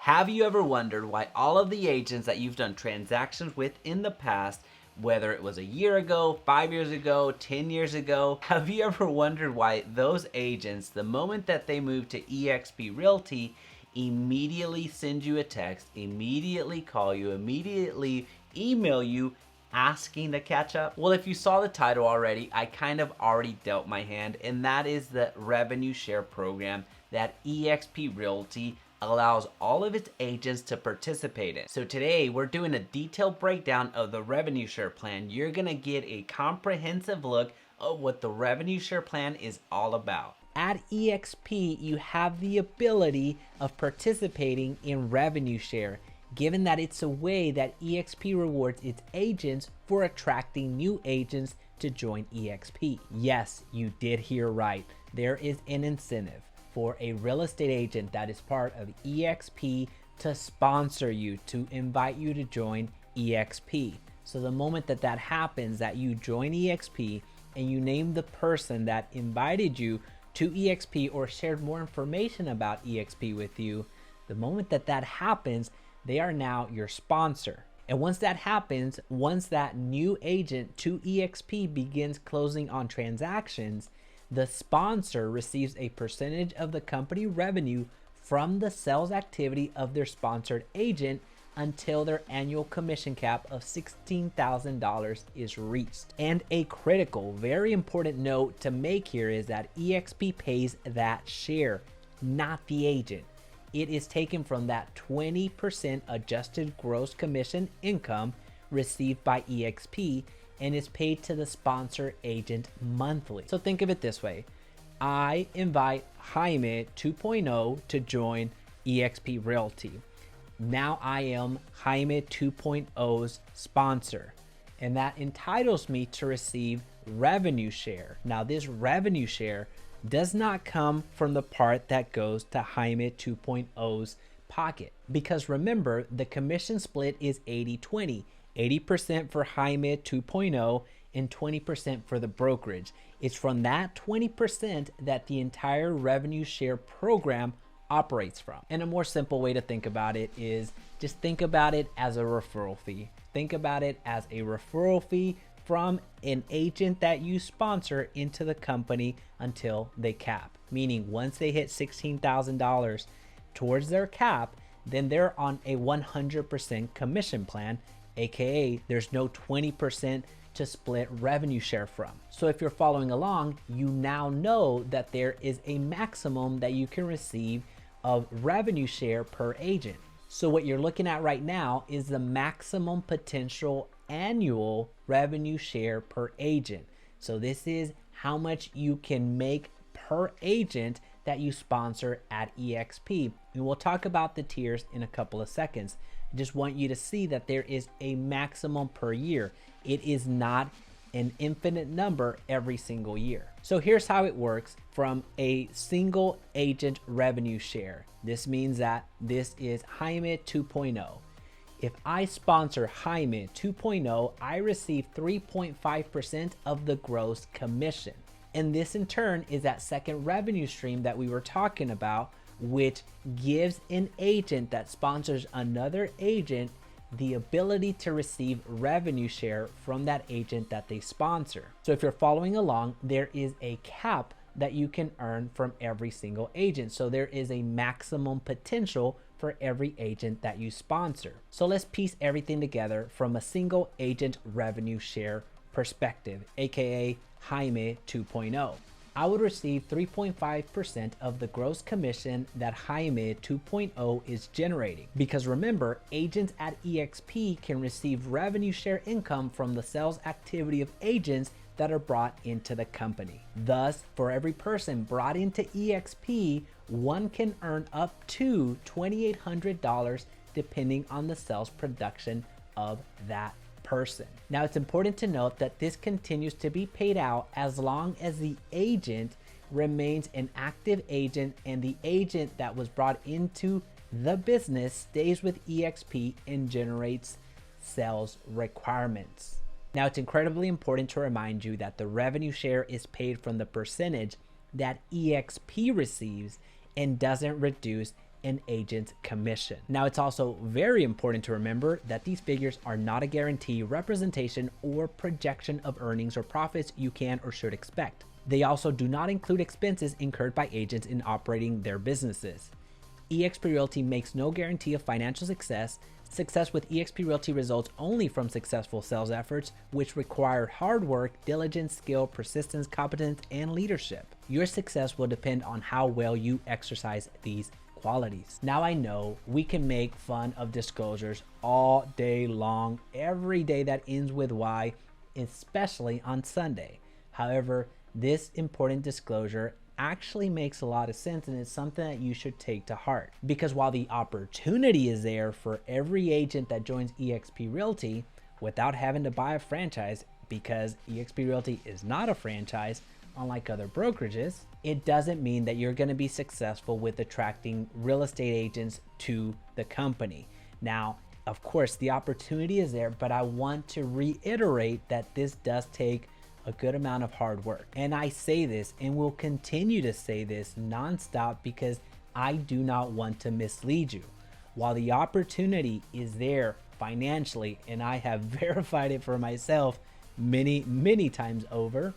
Have you ever wondered why all of the agents that you've done transactions with in the past, whether it was a year ago, 5 years ago, 10 years ago, have you ever wondered why those agents, the moment that they move to eXp Realty, immediately send you a text, immediately call you, immediately email you asking to catch up? Well, if you saw the title already, I kind of already dealt my hand, and that is the revenue share program that eXp Realty allows all of its agents to participate in. So today we're doing a detailed breakdown of the revenue share plan. You're gonna get a comprehensive look of what the revenue share plan is all about. At eXp, you have the ability of participating in revenue share, given that it's a way that eXp rewards its agents for attracting new agents to join eXp. Yes, you did hear right. There is an incentive for a real estate agent that is part of eXp to sponsor you, to invite you to join eXp. So the moment that that happens, that you join eXp and you name the person that invited you to eXp or shared more information about eXp with you, the moment that that happens, they are now your sponsor. And once that happens, once that new agent to eXp begins closing on transactions, the sponsor receives a percentage of the company revenue from the sales activity of their sponsored agent until their annual commission cap of $16,000 is reached. And a critical, very important note to make here is that eXp pays that share, not the agent. It is taken from that 20% adjusted gross commission income received by eXp and is paid to the sponsor agent monthly. So think of it this way. I invite Jaime 2.0 to join eXp Realty. Now I am Jaime 2.0's sponsor, and that entitles me to receive revenue share. Now this revenue share does not come from the part that goes to Jaime 2.0's pocket, because remember, the commission split is 80-20. 80% for Jaime 2.0 and 20% for the brokerage. It's from that 20% that the entire revenue share program operates from. And a more simple way to think about it is just think about it as a referral fee. Think about it as a referral fee from an agent that you sponsor into the company until they cap. Meaning once they hit $16,000 towards their cap, then they're on a 100% commission plan, aka there's no 20% to split revenue share from. So if you're following along, you now know that there is a maximum that you can receive of revenue share per agent. So what you're looking at right now is the maximum potential annual revenue share per agent. So this is how much you can make per agent that you sponsor at eXp. And we'll talk about the tiers in a couple of seconds. I just want you to see that there is a maximum per year. It is not an infinite number every single year. So here's how it works from a single agent revenue share. This means that this is Jaime 2.0. If I sponsor Jaime 2.0, I receive 3.5% of the gross commission. And this in turn is that second revenue stream that we were talking about, which gives an agent that sponsors another agent the ability to receive revenue share from that agent that they sponsor. So if you're following along, there is a cap that you can earn from every single agent. So there is a maximum potential for every agent that you sponsor. So let's piece everything together from a single agent revenue share perspective, aka Jaime 2.0. I would receive 3.5% of the gross commission that Jaime 2.0 is generating. Because remember, agents at eXp can receive revenue share income from the sales activity of agents that are brought into the company. Thus, for every person brought into eXp, one can earn up to $2,800 depending on the sales production of that person. Now it's important to note that this continues to be paid out as long as the agent remains an active agent and the agent that was brought into the business stays with eXp and generates sales requirements. Now it's incredibly important to remind you that the revenue share is paid from the percentage that eXp receives and doesn't reduce an agent's commission. Now, it's also very important to remember that these figures are not a guarantee, representation, or projection of earnings or profits you can or should expect. They also do not include expenses incurred by agents in operating their businesses. eXp Realty makes no guarantee of financial success. Success with eXp Realty results only from successful sales efforts, which require hard work, diligence, skill, persistence, competence, and leadership. Your success will depend on how well you exercise these qualities. Now, I know we can make fun of disclosures all day long, every day that ends with Y, especially on Sunday. However, this important disclosure actually makes a lot of sense, and it's something that you should take to heart, because while the opportunity is there for every agent that joins eXp Realty without having to buy a franchise, because eXp Realty is not a franchise unlike other brokerages, it doesn't mean that you're going to be successful with attracting real estate agents to the company. Now, of course, the opportunity is there, but I want to reiterate that this does take a good amount of hard work. And I say this and will continue to say this nonstop because I do not want to mislead you. While the opportunity is there financially, and I have verified it for myself many times over,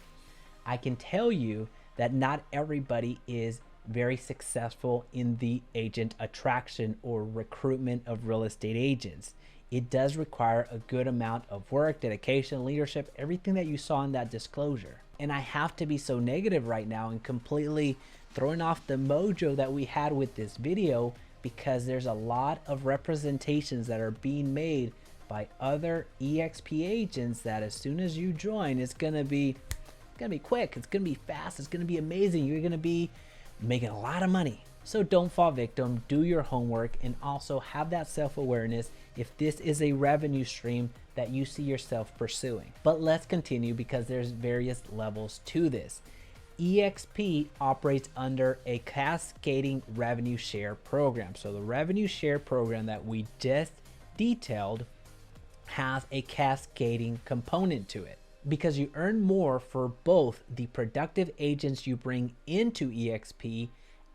I can tell you that not everybody is very successful in the agent attraction or recruitment of real estate agents. It does require a good amount of work, dedication, leadership, everything that you saw in that disclosure. And I have to be so negative right now and completely throwing off the mojo that we had with this video, because there's a lot of representations that are being made by other eXp agents that as soon as you join, it's gonna be quick, it's gonna be fast, it's gonna be amazing, you're gonna be making a lot of money. So don't fall victim, do your homework, and also have that self-awareness if this is a revenue stream that you see yourself pursuing. But let's continue, because there's various levels to this. eXp operates under a cascading revenue share program. So the revenue share program that we just detailed has a cascading component to it, because you earn more for both the productive agents you bring into eXp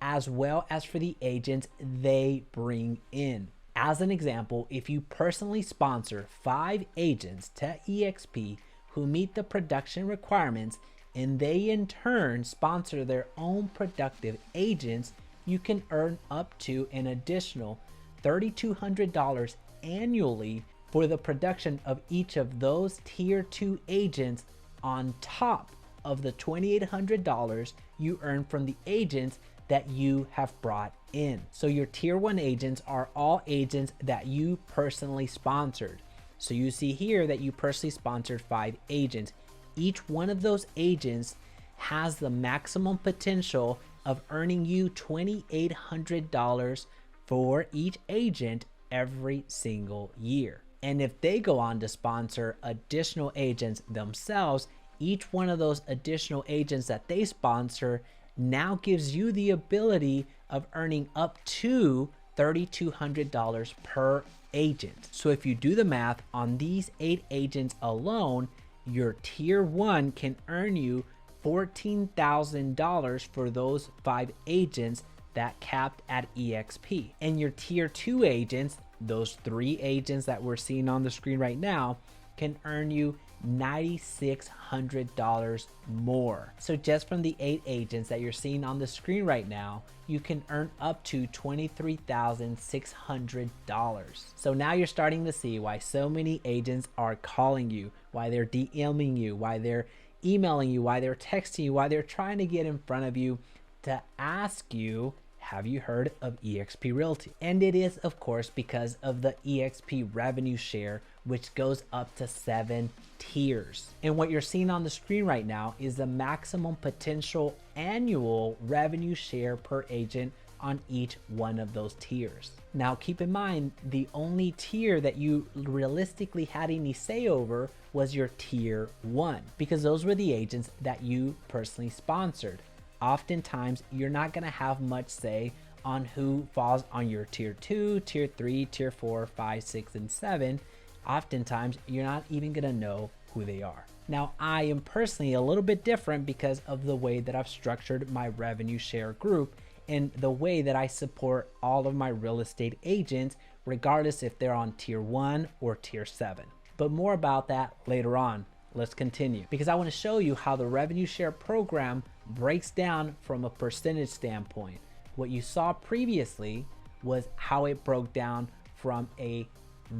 as well as for the agents they bring in. As an example, if you personally sponsor 5 agents to eXp who meet the production requirements, and they in turn sponsor their own productive agents, you can earn up to an additional $3,200 annually for the production of each of those tier 2 agents, on top of the $2,800 you earn from the agents that you have brought in. So your tier 1 agents are all agents that you personally sponsored. So you see here that you personally sponsored 5 agents. Each one of those agents has the maximum potential of earning you $2,800 for each agent every single year. And if they go on to sponsor additional agents themselves, each one of those additional agents that they sponsor now gives you the ability of earning up to $3,200 per agent. So if you do the math on these 8 agents alone, your tier 1 can earn you $14,000 for those 5 agents that capped at eXp. And your tier 2 agents, those 3 agents that we're seeing on the screen right now, can earn you $9,600 more. So just from the 8 agents that you're seeing on the screen right now, you can earn up to $23,600. So now you're starting to see why so many agents are calling you, why they're DMing you, why they're emailing you, why they're texting you, why they're trying to get in front of you to ask you, have you heard of eXp Realty? And it is, of course, because of the eXp Revenue Share, which goes up to 7 tiers. And what you're seeing on the screen right now is the maximum potential annual revenue share per agent on each one of those tiers. Now, keep in mind, the only tier that you realistically had any say over was your tier 1, because those were the agents that you personally sponsored. Oftentimes, you're not going to have much say on who falls on your tier 2, tier 3, tier 4, 5, 6, and 7. Oftentimes, you're not even going to know who they are. Now, I am personally a little bit different because of the way that I've structured my revenue share group, and the way that I support all of my real estate agents, regardless if they're on tier 1 or tier 7. But more about that later on. Let's continue, because I want to show you how the revenue share program breaks down from a percentage standpoint. What you saw previously was how it broke down from a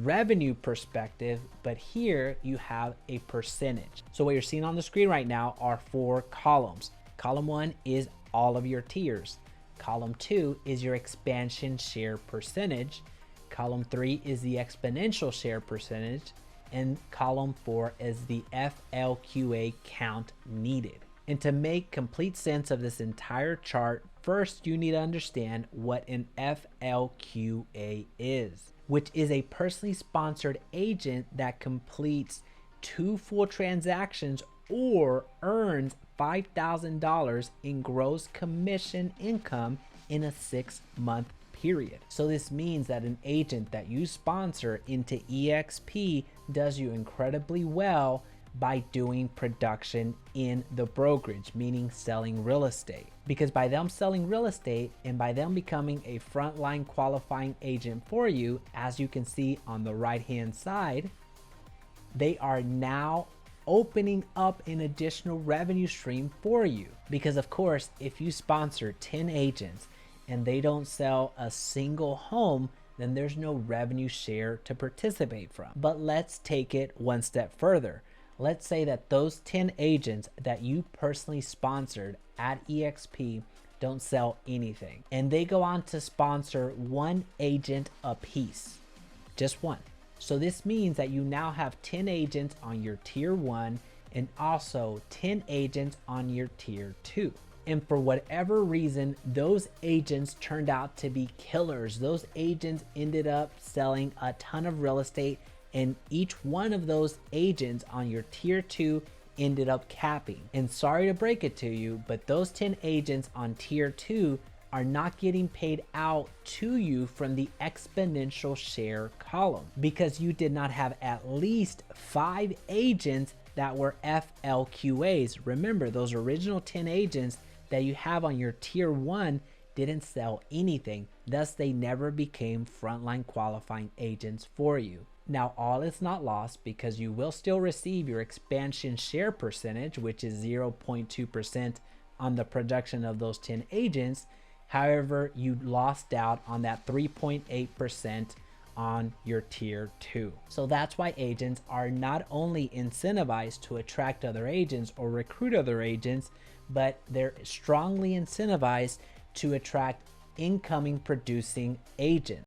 revenue perspective, but here you have a percentage. So what you're seeing on the screen right now are 4 columns. Column 1 is all of your tiers. Column 2 is your expansion share percentage. Column 3 is the exponential share percentage. And column 4 is the FLQA count needed. And to make complete sense of this entire chart, first you need to understand what an FLQA is, which is a personally sponsored agent that completes 2 full transactions or earns $5,000 in gross commission income in a 6-month period. So this means that an agent that you sponsor into eXp does you incredibly well by doing production in the brokerage, meaning selling real estate. Because by them selling real estate and by them becoming a frontline qualifying agent for you, as you can see on the right hand side, they are now opening up an additional revenue stream for you. Because of course, if you sponsor 10 agents and they don't sell a single home, then there's no revenue share to participate from. But let's take it one step further. Let's say that those 10 agents that you personally sponsored at eXp don't sell anything, and they go on to sponsor 1 agent a piece, just 1. So this means that you now have 10 agents on your tier 1 and also 10 agents on your tier 2. And for whatever reason, those agents turned out to be killers. Those agents ended up selling a ton of real estate, and each one of those agents on your tier 2 ended up capping. And sorry to break it to you, but those 10 agents on tier 2 are not getting paid out to you from the exponential share column, because you did not have at least 5 agents that were FLQAs. Remember, those original 10 agents that you have on your tier 1 didn't sell anything, thus they never became frontline qualifying agents for you. Now all is not lost, because you will still receive your expansion share percentage, which is 0.2% on the production of those 10 agents. However, you lost out on that 3.8% on your tier 2. So that's why agents are not only incentivized to attract other agents or recruit other agents, but they're strongly incentivized to attract incoming producing agents.